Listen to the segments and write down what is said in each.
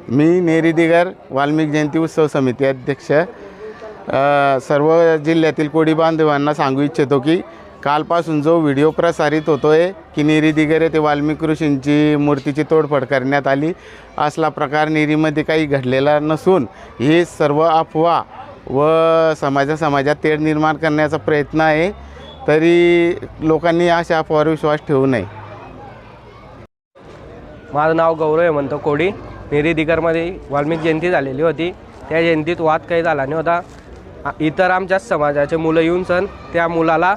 मी नेरी दिगर वाल्मिक जयंती उत्सव समिती अध्यक्ष सर्व जिल्ह्यातील कोळी बांधवांना सांगू इच्छितो की कालपासून जो व्हिडिओ प्रसारित होतोय की नेरी दिगर येथे वाल्मिक ऋषींची मूर्तीची तोडफोड करण्यात आली, असला प्रकार नेरीमध्ये काही घडलेला नसून हे सर्व अफवा व समाजात तेढ निर्माण करण्याचा प्रयत्न आहे। तरी लोकांनी अशा अफवावर विश्वास ठेवू नये। माझं नाव गौरव हेमंत कोडी। नेरी दिगरमध्ये वाल्मिक जयंती झालेली होती। त्या जयंतीत वाद काही झाला नाही होता। इतर आमच्याच समाजाचे मुलं येऊन सण त्या मुलाला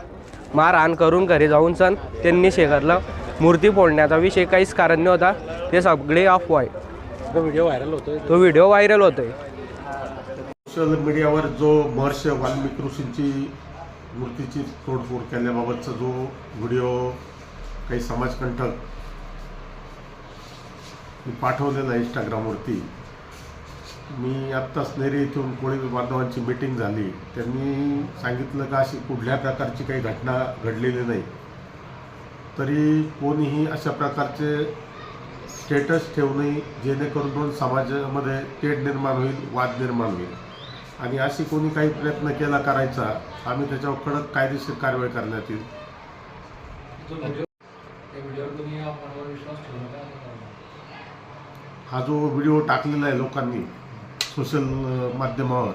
मारहाण करून घरी जाऊन सण त्यांनी शेखरलं। मूर्ती फोडण्याचा विषय काहीच कारण नाही होता, ते सगळे अफवा आहे। तो व्हिडिओ व्हायरल होतोय। सोशल मीडियावर जो महर्षी वाल्मिक ऋषींची मूर्तीची तोडफोड केल्याबाबतचा जो व्हिडिओ काही समाजकंटक पाठवलेला आहे इंस्टाग्रामवरती, मी आत्ताच नेरी इथून कोळी बांधवांची मीटिंग झाली। त्यांनी सांगितलं का अशी कुठल्या प्रकारची काही घटना घडलेली नाही, तरी कोणीही अशा प्रकारचे स्टेटस ठेवू नये जेणेकरून समाजामध्ये तेढ निर्माण होईल, वाद निर्माण होईल। आणि अशी कोणी काही प्रयत्न केला करायचा, आम्ही त्याच्यावर कडक कायदेशीर कारवाई करण्यात येईल। हा जो व्हिडिओ टाकलेला आहे लोकांनी सोशल माध्यमावर,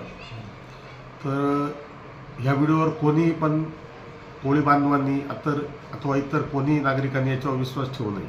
तर ह्या व्हिडिओवर कोणी पण कोळी बांधवांनी अथवा इतर कोणी नागरिकांनी याच्यावर विश्वास ठेवू नये।